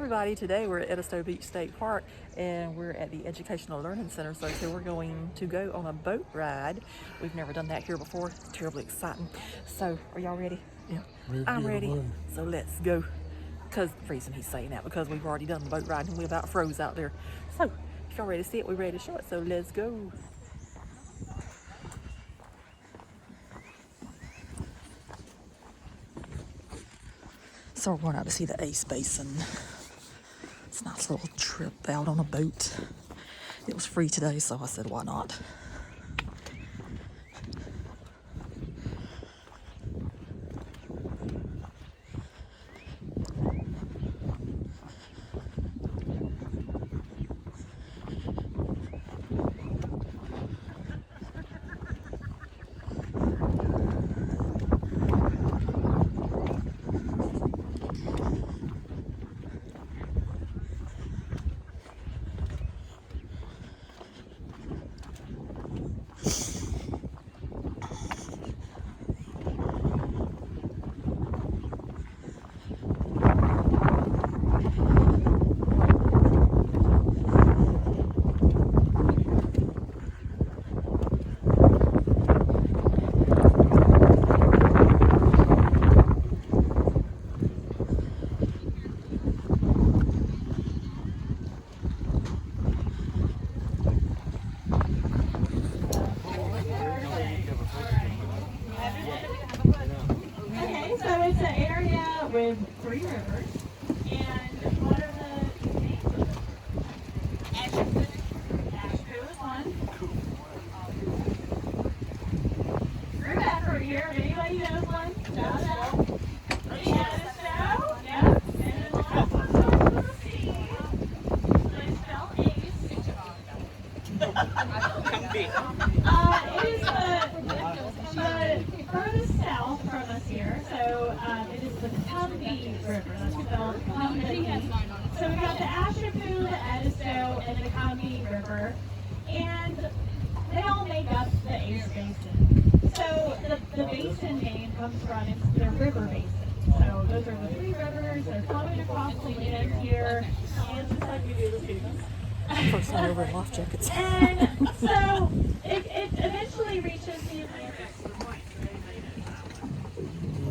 everybody, today we're at Edisto Beach State Park and we're at the Educational Learning Center, so we're going to go on a boat ride. We've never done that here before. It's terribly exciting. So are y'all ready? Yeah. I'm ready. So let's go. Because the reason he's saying that, because we've already done the boat ride and we about froze out there. So if y'all ready to see it, we're ready to show it, so let's go. So we're going out to see the Basin. It's a nice little trip out on a boat. It was free today, so I said, why not? It's an area with 3 rivers, and what are the names of them? Edisto is one. Group effort here. Anybody knows one? No. Edisto? Yep. And then the last one starts with a C. They spell Ace. It is the furthest south from us here, so it is the Cumbie River. That's spelled Cumbie. So we got the Ashapu, the Edisto, and the Cumbie River, and they all make up the Ace Basin. So the basin name comes from the river basin. So those are the 3 rivers. They're coming across the land here, and just like we do the students. First time over in life jackets. And so it eventually reaches the Atlantic.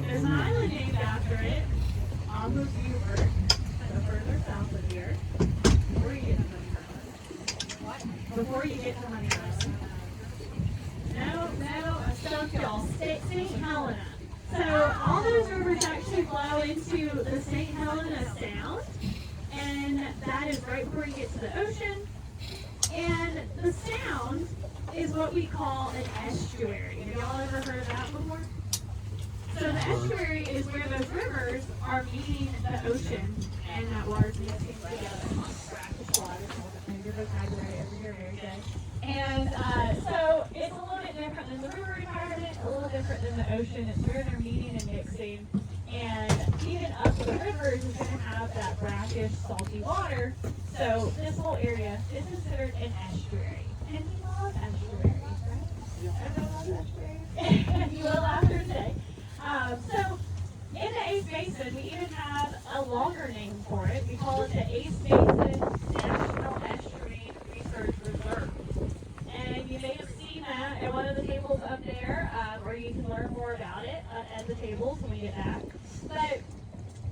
There's an island named after it, on the Buford, so further south of here, before you get to Honey Island. Before you get to Honey Island. No, I stumped y'all. St. Helena. So all those rivers actually flow into the St. Helena Sound, and that is right before you get to the ocean. And the Sound is what we call an estuary. Have y'all ever heard of that before? So the estuary is where those rivers are meeting the ocean, and that water's mixing together. Brackish water, your vocabulary over here, very good. And so it's a little bit different than the river environment, a little different than the ocean. It's where they're meeting and mixing. And even up the rivers is going to have that brackish, salty water. So this whole area is considered an estuary. And we love estuaries, right? Everyone loves estuaries. You will after today. So in the Ace Basin, we even have a longer name for it. We call it the Ace Basin National Estuarine Research Reserve. And you may have seen that at one of the tables up there, or you can learn more about it at the tables when we get back. But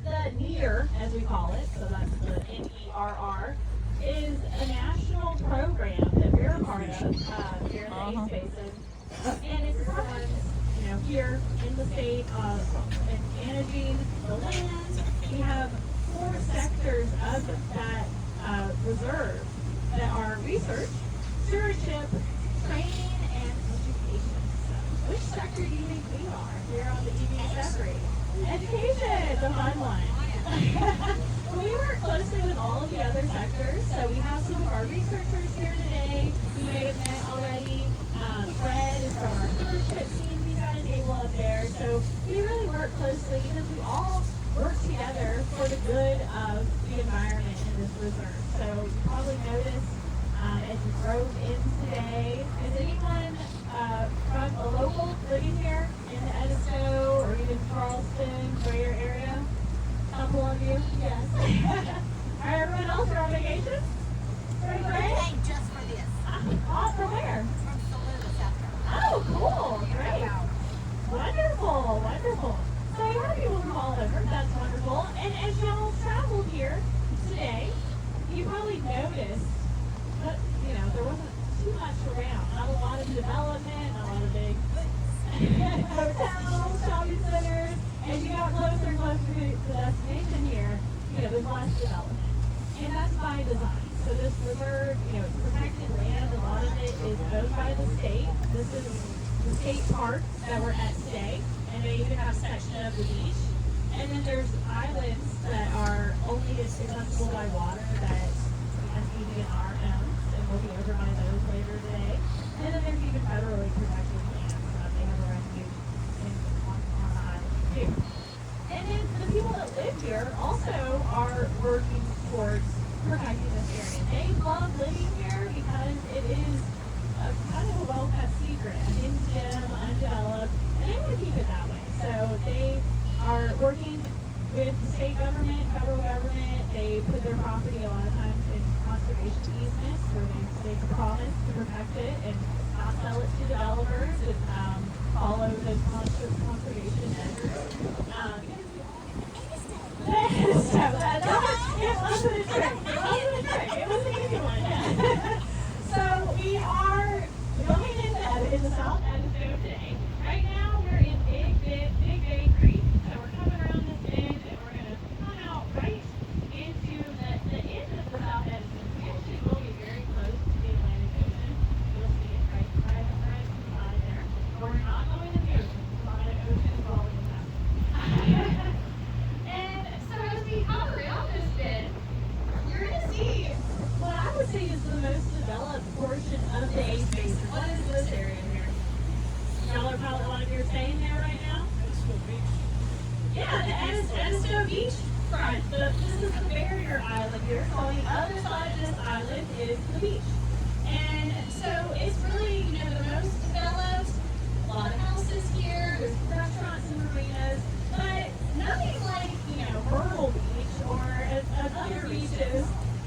the NERR, as we call it, so that's the NERR, is a national program that we're a part of here in the Ace Basin. And it's run, here in the state in managing the land. We have 4 sectors of that reserve that are research, stewardship, training, and education. So which sector do you think we are here on the evening separate? Education, the fun one. We work closely with all of the other sectors, so we have some of our researchers here today. You may have met already. Fred is from our stewardship team. He's got a table up there. So we really work closely because we all work together for the good of the environment in this reserve. So you probably noticed as you drove in today, is anyone from a local living here in the Edisto or even Charleston, Greater area? A couple of you, yes. Everyone else are on vacation? Pretty great? Came just for this. Oh, from where? From Saluda, South Carolina. Oh, cool. Great. Wonderful, wonderful. So you have people from all over. That's wonderful. And as y'all traveled here today, you probably noticed that, there wasn't too much around. Not a lot of development, not a lot of big hotels, shopping centers. As you got closer and closer to the destination here, there's less development. And that's by design. So this reserve, it's protected land. A lot of it is owned by the state. This is the state park that we're at today. And they even have a section of the beach. And then there's islands that are only accessible by water that SEDNR owns, and we'll be over by those later today. And then there's even federally protected lands. They have a refuge on the island too. And then the people that live here also are working towards protecting this area. They love living here because it is kind of a well-kept secret, a hidden gem, undeveloped, and they want to keep it that way. So they are working with the state government, federal government. They put their property a lot of times in conservation easements where they promise to protect it and not sell it to developers and follow those conservation measures. So it wasn't a trick. It was an easy one. So we are going in the South Edisto today. Right now we're in Big Bay Creek. So we're coming around this bend and we're going to come out right into the end of the South Edisto. We actually will be very close to the Atlantic Ocean. You'll see it right beside there. But we're not going in the ocean. The Atlantic Ocean is rolling us out. And so as we come around this bend, you're going to see what I would say is the most developed portion of the Eighth Basin. What is this area here? Y'all are probably a lot of you are staying there right now? Yeah, the Edisto Beach front. This is the barrier island here. So on the other side of this island is the beach. And so it's really, the most developed. A lot of houses here. There's restaurants and marinas. But nothing like, Myrtle Beach or other beaches.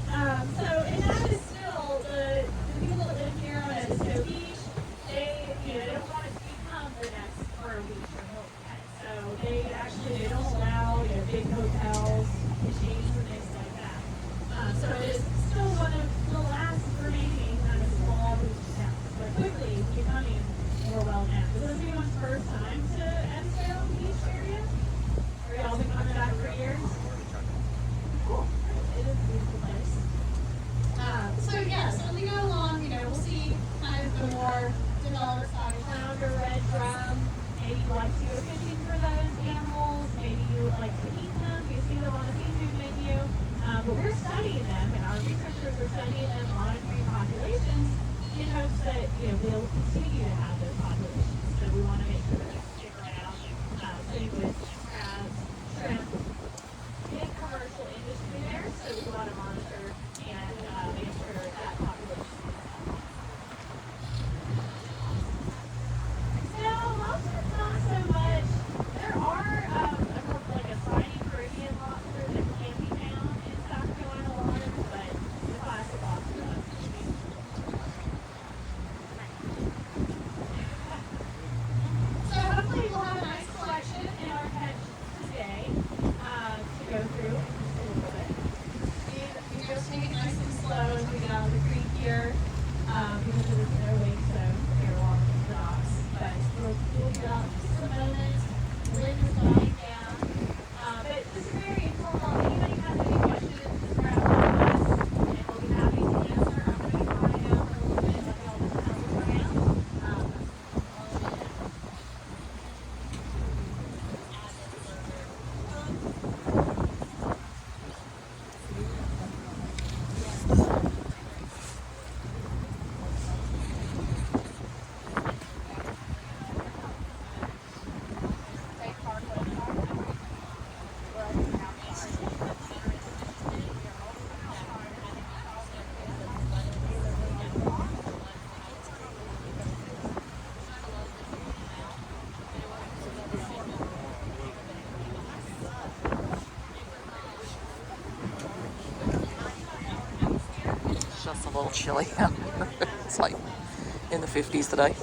And that is still the people that live here on Edisto Beach. They don't want it to become the next Myrtle Beach or Hilton Head. So they don't allow big hotels, chains, and things like that. So it is still one of the last remaining kind of small beach towns, but quickly becoming more well known. Is this anyone's first time to Edisto Beach area? Or y'all been coming back for years? Cool. It is a beautiful place. So we go along, we'll see kind of the more developed side. Flounder, red drum. Maybe you like to go fishing for those animals. Maybe you like to eat them. You see them on the seafood menu. But we're studying them, and our researchers are studying them, monitoring populations in hopes that they'll continue to have those populations. So we want to make sure that they stick around. Same with crabs, shrimp. Big commercial industry there, so we want to monitor and make sure that population is healthy. Now, most of it's not so much. There are like a shiny Caribbean lobster that can be found in South Carolina waters, but the classic lobster doesn't. So just a little chilly. It's like in the 50s today.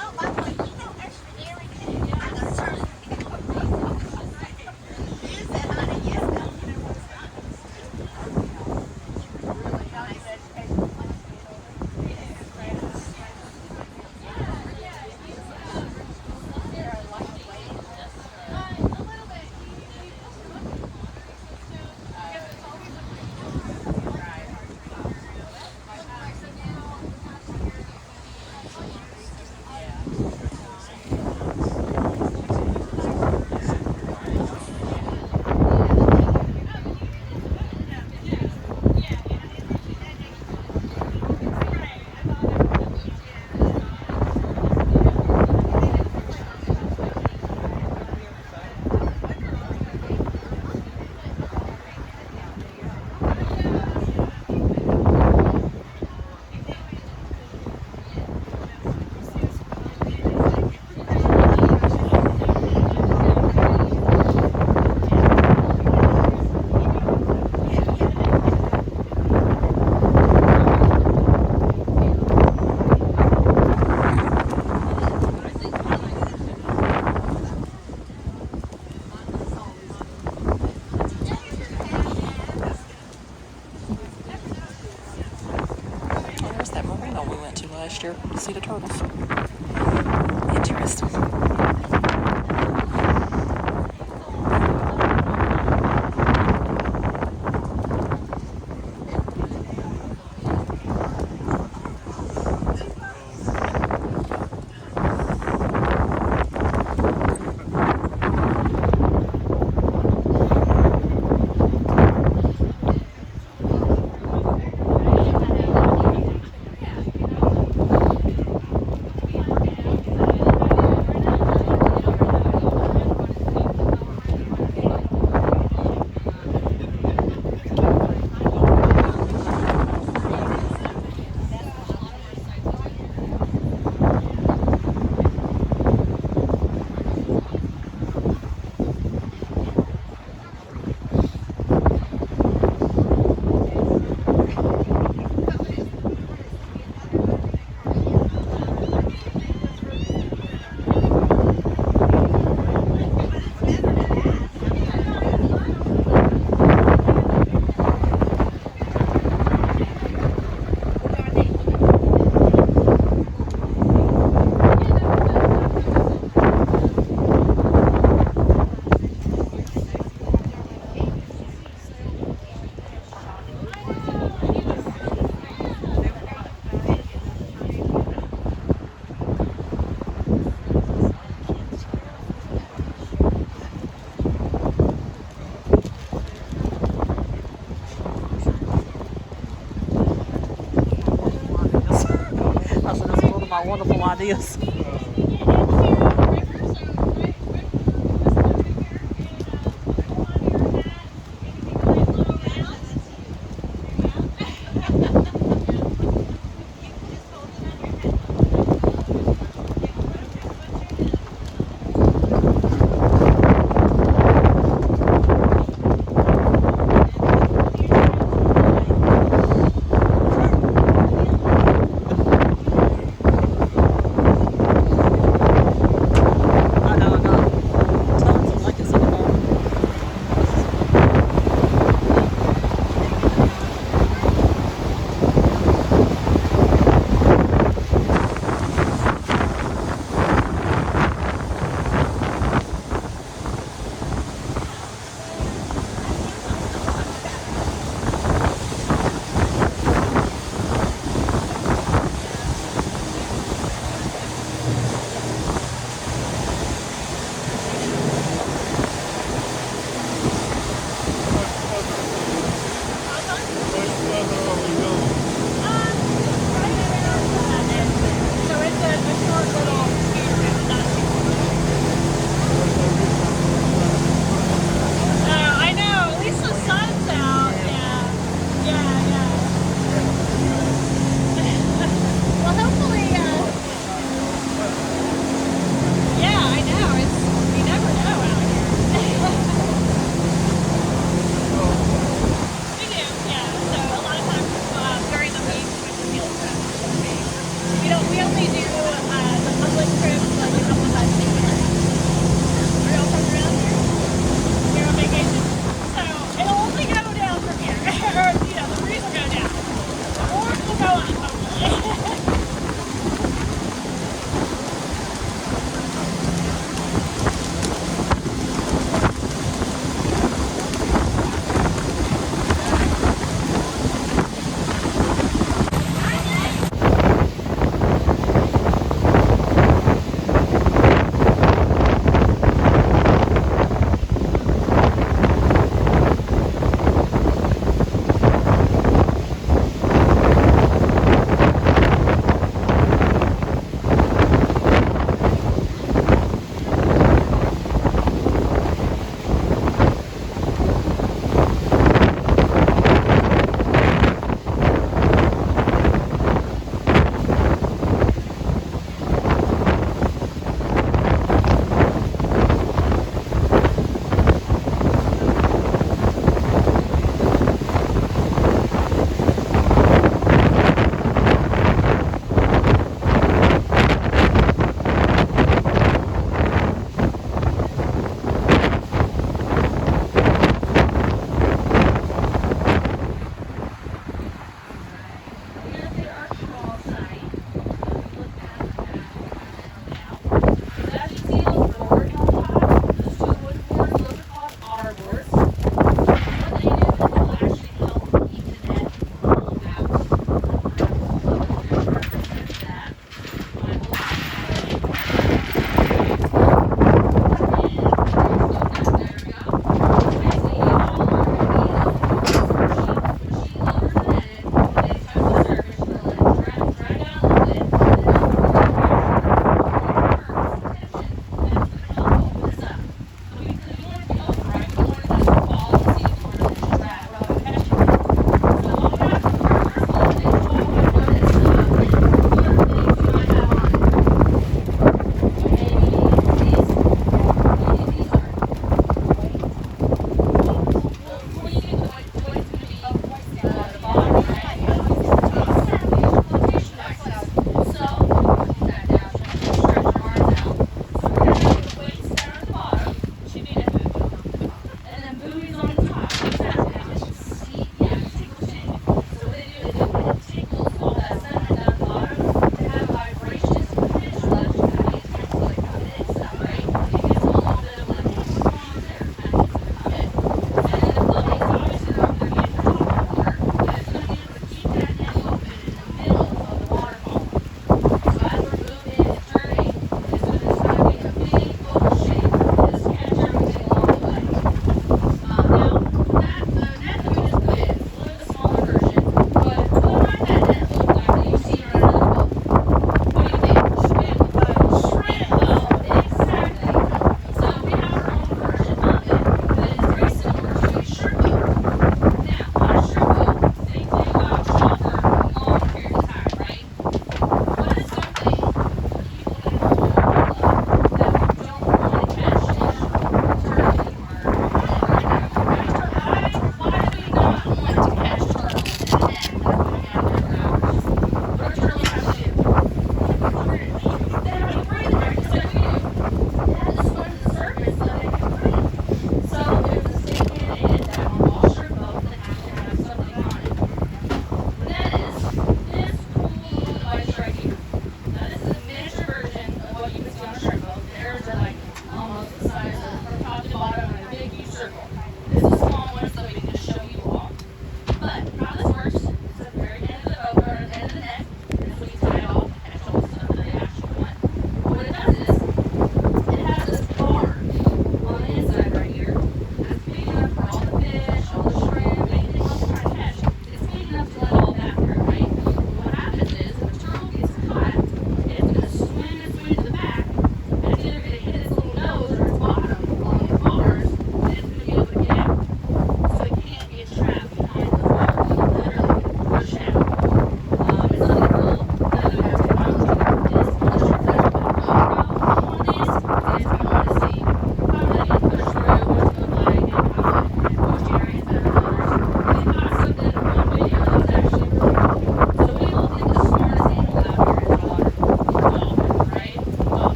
Oh, by the way, extra dairy. I know, sorry. Is that honey? Yes, no, There's that marina we went to last year to see the turtles. Interesting. My wonderful ideas.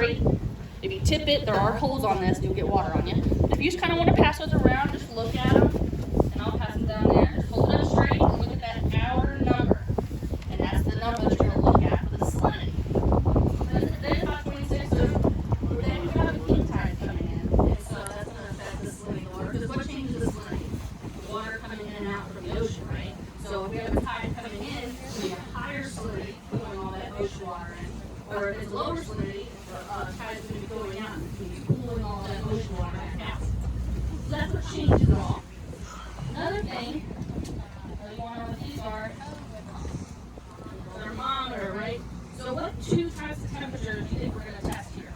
straight. If you tip it, there are holes on this, you'll get water on you. If you just kind of want to pass those around, just look at them, and I'll pass them down there. Just hold it up straight and look at that hour number. And that's the number that you're going to look at for the salinity. Then about 26, so then you have a king tide coming in, and so that's going to affect the salinity of water. Because what changes the salinity? The water coming in and out from the ocean, right? So if we have a tide coming in, we have higher salinity, pulling all that ocean water in. Or if it's lower salinity, the tide is going to be going out and pulling all that ocean water back out. So that's what changes it all. Another thing, you want to know what these are, thermometer, right? So what two types of temperatures do you think we're going to test here?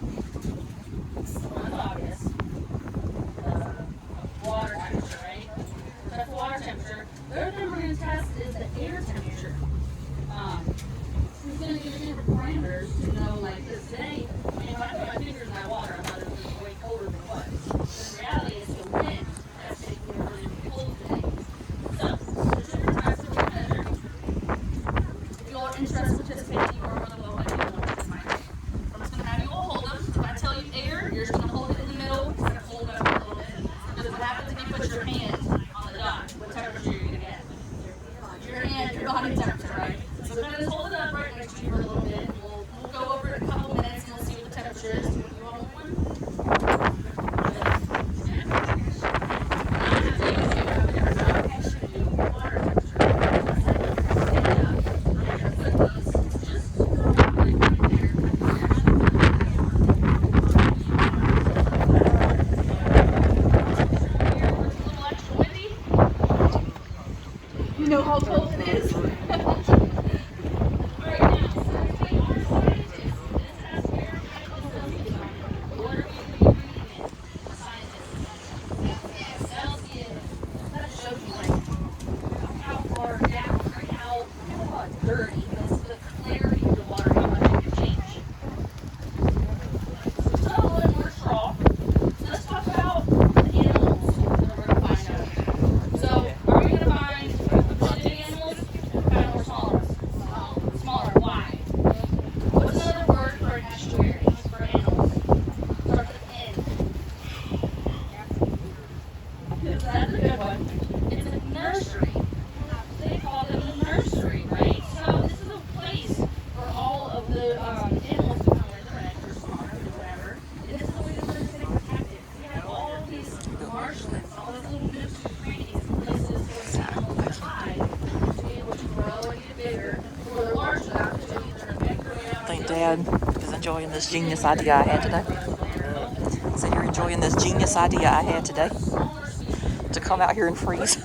One's obvious. Water temperature, right? So that's water temperature. The other thing we're going to test is the air temperature. It's going to give us different parameters to know, like this today, I mean, if I put my fingers in that water, I'm not going to be way colder than what. But in reality, it's the wind that's making it really cold today. So, there's different types that we measure. If you all are interested in participating, you are more than welcome to participate. I'm just going to have you all hold them. If I tell you air, you're just going to hold it in the middle. You're going to hold it up a little bit. Because what happens if you put your hand on the dot? What temperature are you going to get? Your hand, your body temperature, right? So kind of just hold it up right next to you for a little bit. And we'll go over it in a couple minutes and we'll see what the temperature is. You want one? You know how cold it is? That's a good one. It's a nursery. They call it a nursery, right? So this is a place for all of the animals to come in, their eggs or spawn or whatever. And this is a way that they're stay protected. We have all these marshlands, all these little nooks and crannies, places for the animals to hide, to be able to grow and get bigger. Before they're large enough to either make their way out. I think Dad is enjoying this genius idea I had today. So you're enjoying this genius idea I had today to come out here and freeze.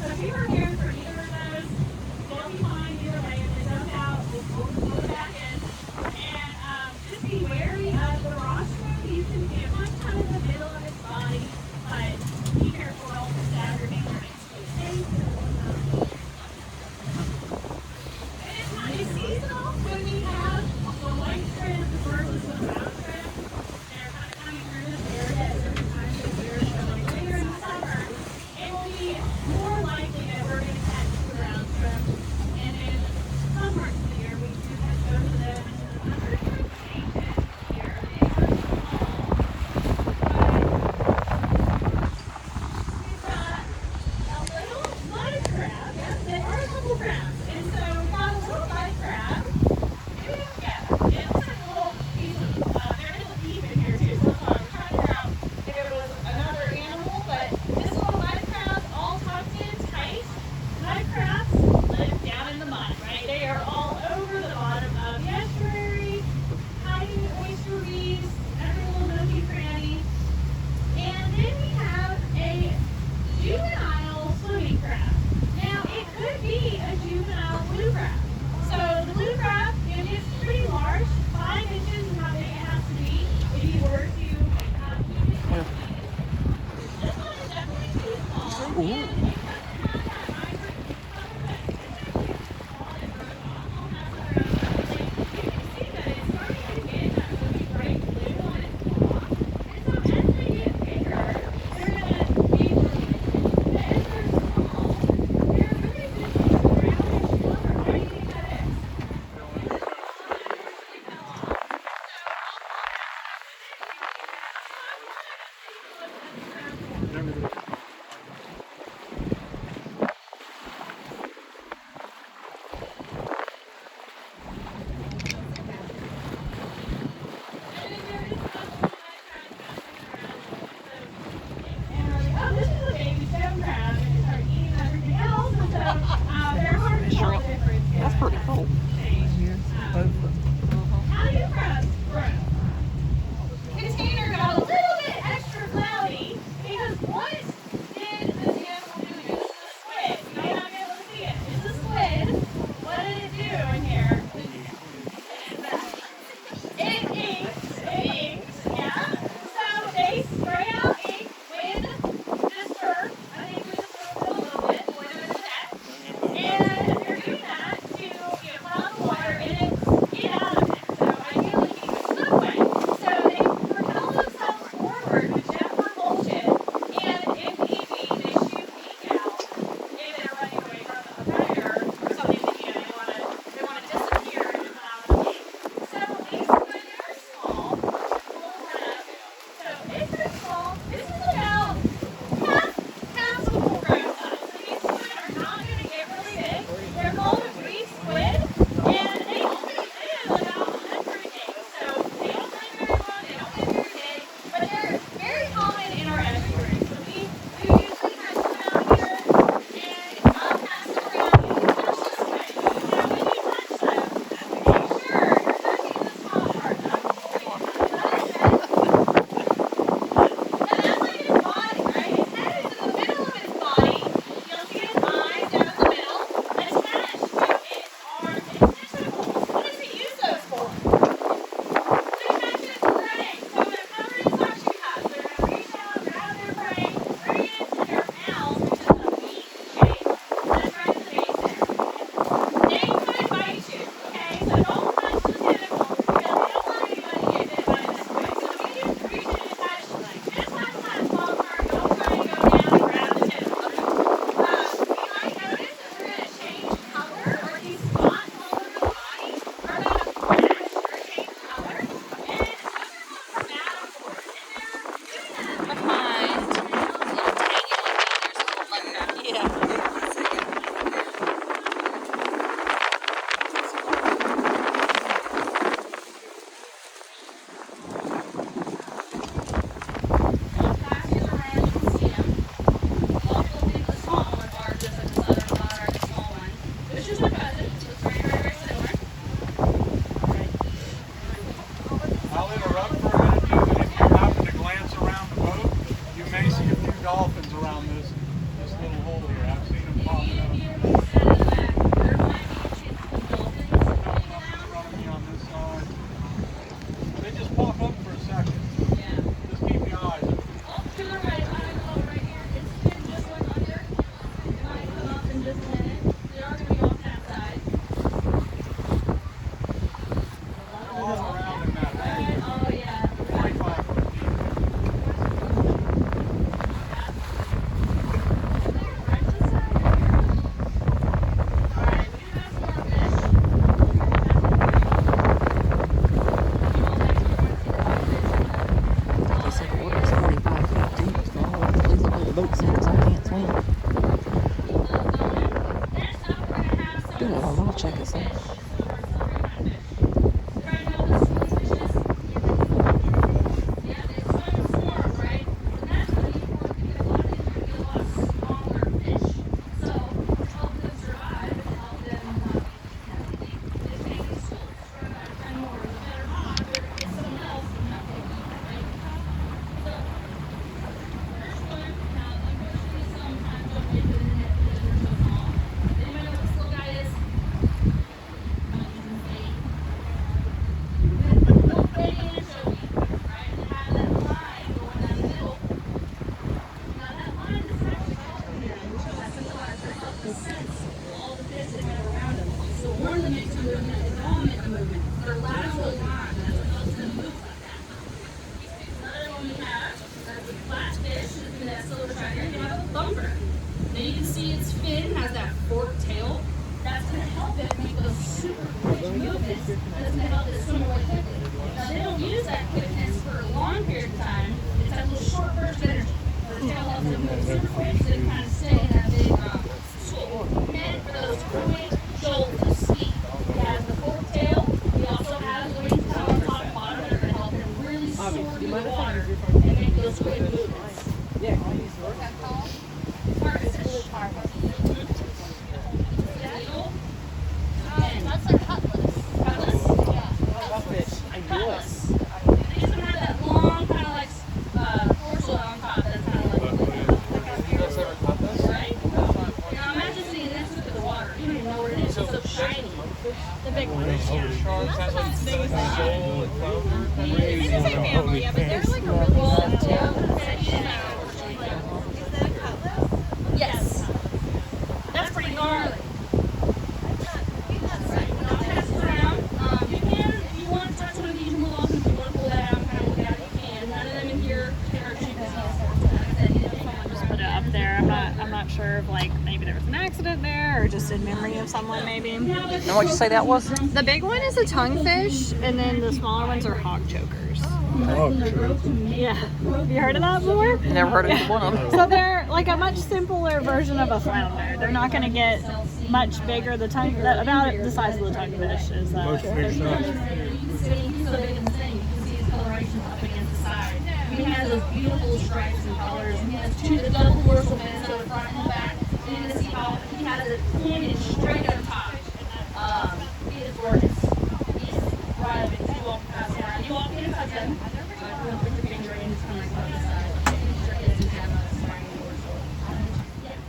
If you are here for either of those, they'll be fine either way. If they don't out, just hold quickness that's going to help it swim away quickly. Now, they don't use that quickness for a long period of time. It's that little short burst of energy. The tail helps them move super quick so they can kind of stay in that big swoop. Meant for those quick jolts of speed. He has the full tail. He also has wings on top and bottom that are going to help him really soar through the water and make those quick movements. That's a cutlass. Cutlass. These one have that long kind of like dorsal on top that's kind of like right? Now imagine sitting next to the water. You don't even know what it is. It's so shiny. The big one. Maybe it's a family, yeah, but they're like a really long tail. Is that a cutlass? Yes. That's pretty gnarly. I'll pass it around. You can, if you want to touch one of these, you move off. If you want to pull that out and kind of look at it, you can. None of them in here are cheap as hell. Just put it up there. I'm not sure if like maybe there was an accident there or just in memory of someone maybe. And what'd you say that was? The big one is a tonguefish, and then the smaller ones are hog chokers. Yeah. Have you heard of that before? Never heard of either one of them. So they're like a much simpler version of a flounder. They're not going to get much bigger. The tongue, about the size of the tonguefish is You can see he's so big and thin. You can see his coloration up against the side. He has those beautiful stripes and colors. He has the double dorsal fins on the front and the back. And you can see how he has it pointed straight up top. He is gorgeous. He's right up. You walk past around. You walk in and touch him. Put your finger in. Just kind of like on the side. Sure he doesn't have a spiny dorsal. Yes.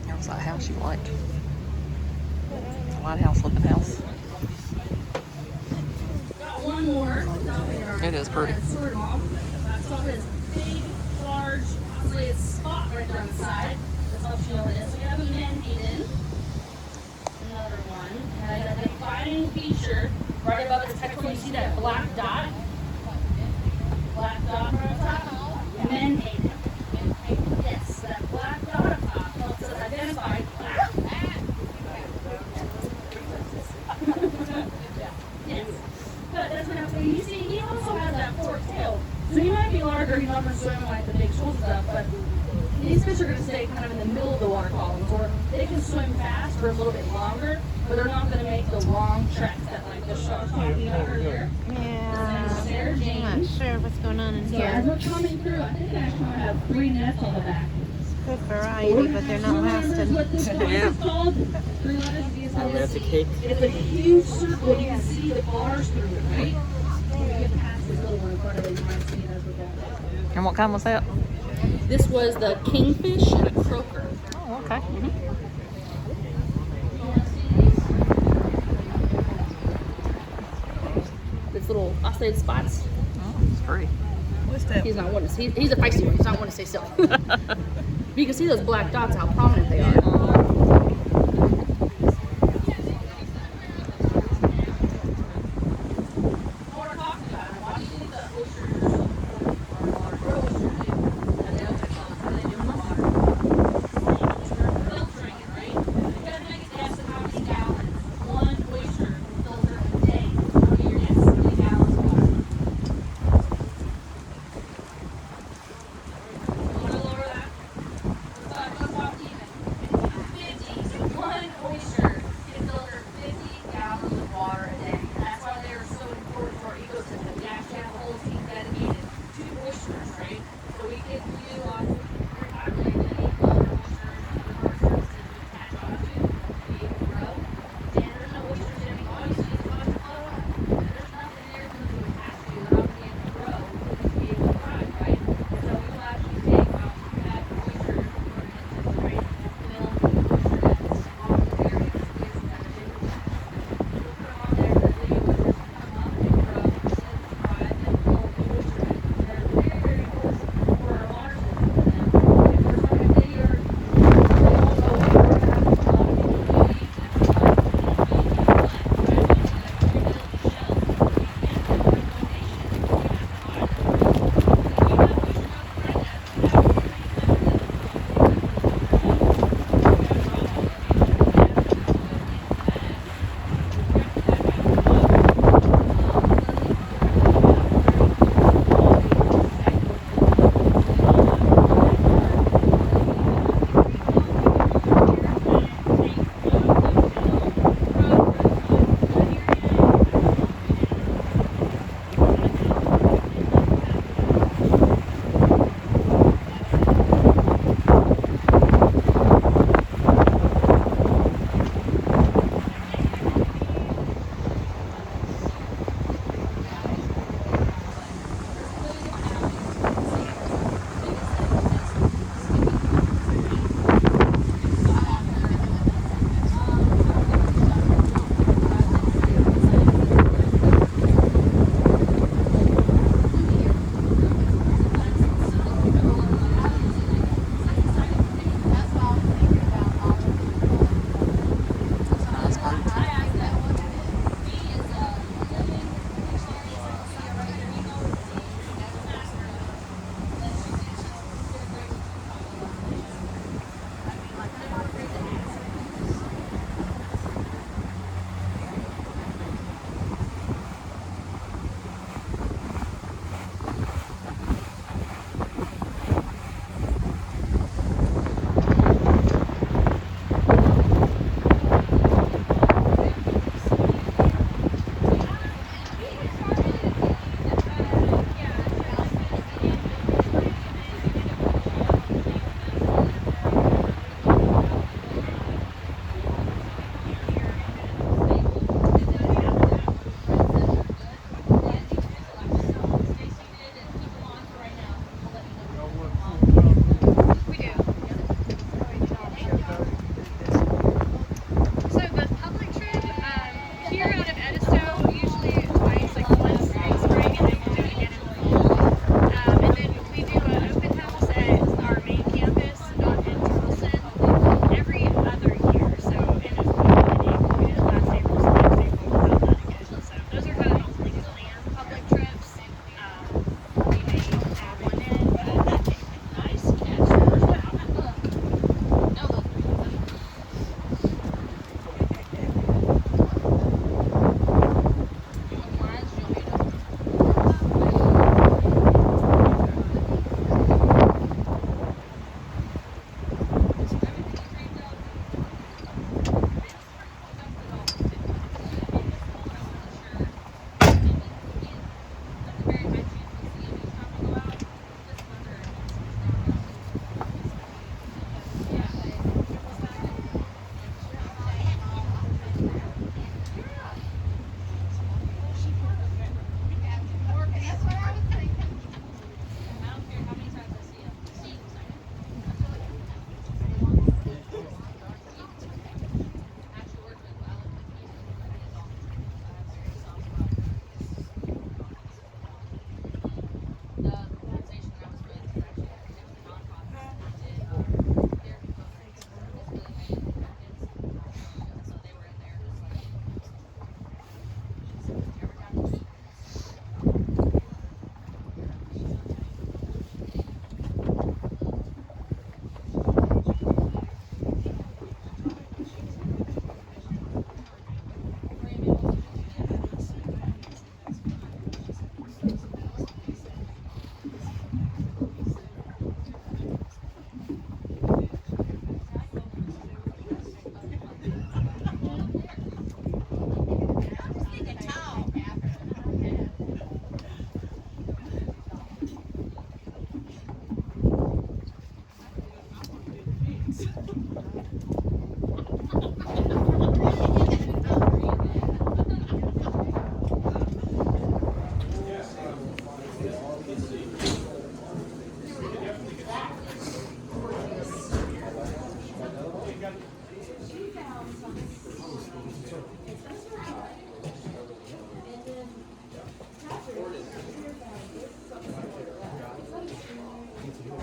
That was that house you liked. The lighthouse, looking house. Got one more. It is pretty. Sword mom. That's called this big, large, oscillated spot right there on the side. That's how she over this. So you have a menhaden. Another one. And a defining feature right above its pectoral. You see that black dot? Black dot right on top? Menhaden. Yes, that black dot on top helps us identify. Yes. But that's what I'm saying. You see, he also has that forked tail. So he might be larger, he's not going to swim like the big shoals stuff, but these fish are going to stay kind of in the middle of the water columns, or they can swim fast for a little bit longer, but they're not going to make the long treks that like the sharks talking about earlier. Yeah. Sarah Jane. I'm not sure what's going on in So as here. we're coming through, I think they actually might have 3 nests on the back. Good variety, but they're not lasting. What this one is called? 3 letters. That's a cake. It's a huge circle. You can see the bars through it, right? You get past this little one in front of it, you might see it as we go. And what kind was that? This was the kingfish and a croaker. Oh, okay. This little oscillated spots. Oh, it's pretty. What's that? He's not one to he's a feisty one. He's not one to stay still. But you can see those black dots, how prominent they are.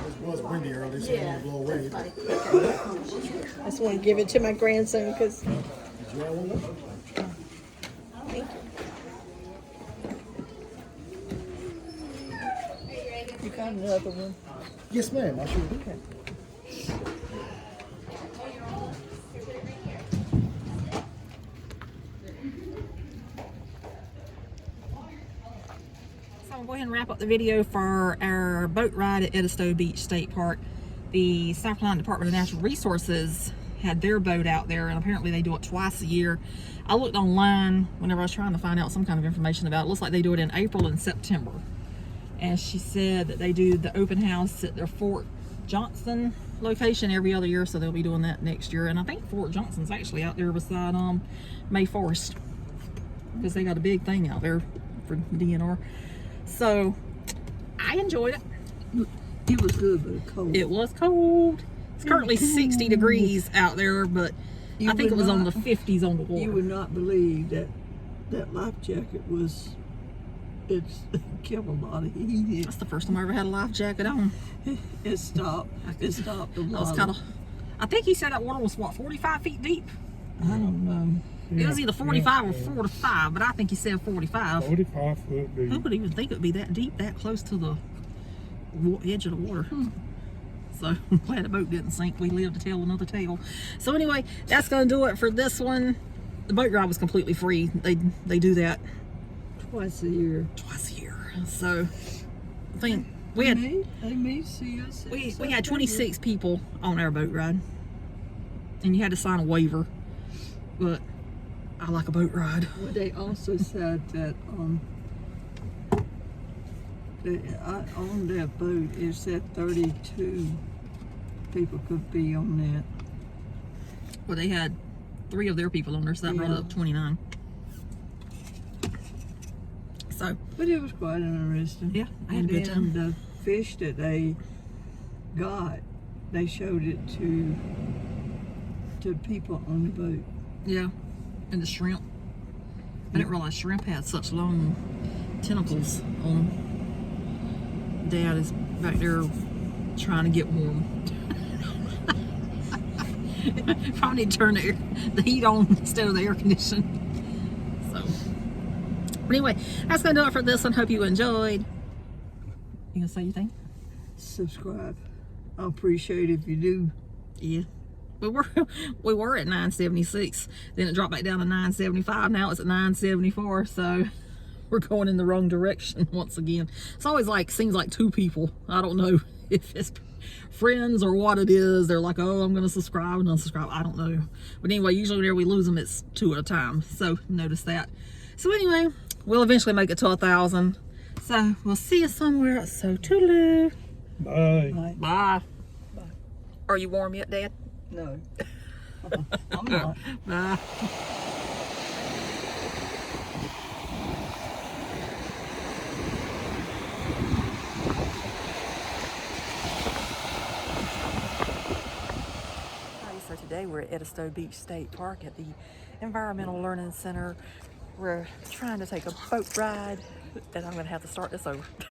It was windy earlier, so it blow away. I just want to give it to my grandson because Did you all want one? thank you. You got another one. Yes, ma'am. I sure do. So I'm going to go ahead and wrap up the video for our boat ride at Edisto Beach State Park. The South Carolina Department of Natural Resources had their boat out there, and apparently they do it twice a year. I looked online whenever I was trying to find out some kind of information about it. It looks like they do it in April and September. And she said that they do the open house at their Fort Johnson location every other year, so they'll be doing that next year. And I think Fort Johnson's actually out there beside May Forest, because they got a big thing out there for DNR. So I enjoyed it. It was good, but cold. It was cold. It's currently 60 degrees out there, but I think it was on the 50s on the water. You would not believe that that life jacket was, it's killed a lot of heat. That's the first time I ever had a life jacket on. It stopped a I lot. was kind of, I think he said that water was what, 45 feet deep? I don't know. It was either 45 or 45, but I think he said 45. 45 foot deep. Who would even think it would be that deep, that close to the edge of the water? So I'm glad the boat didn't sink. We lived to tell another tale. So anyway, that's going to do it for this one. The boat ride was completely free. They do that Twice a year. twice a year. So I think we had They may see us. in we had September. 26 people on our boat ride, and you had to sign a waiver. But I like a boat ride. Well, they also said that on that boat, it said 32 people could be on that. Well, they had 3 of their people on there, so that brought it up 29. So But it was quite interesting. yeah, I had a good And time. the fish that they got, they showed it to people on the boat. Yeah, and the shrimp. I didn't realize shrimp had such long tentacles on them. Dad is back there trying to get warm. Probably need to turn the heat on instead of the air conditioning. So, but anyway, that's gonna do it for this one. Hope you enjoyed. You gonna say anything? Subscribe. I appreciate it if you do. Yeah. But we were at 976. Then it dropped back down to 975. Now it's at 974. So we're going in the wrong direction once again. It's always like, seems like 2 people. I don't know if it's friends or what it is. They're like, oh, I'm going to subscribe and unsubscribe. I don't know. But anyway, usually whenever we lose them, it's 2 at a time. So notice that. So anyway, we'll eventually make it to 1,000. So we'll see you somewhere. So toodaloo. Bye. Bye. Are you warm yet, Dad? No. I'm not. Bye. So today we're at Edisto Beach State Park at the Environmental Learning Center. We're trying to take a boat ride, and I'm going to have to start this over.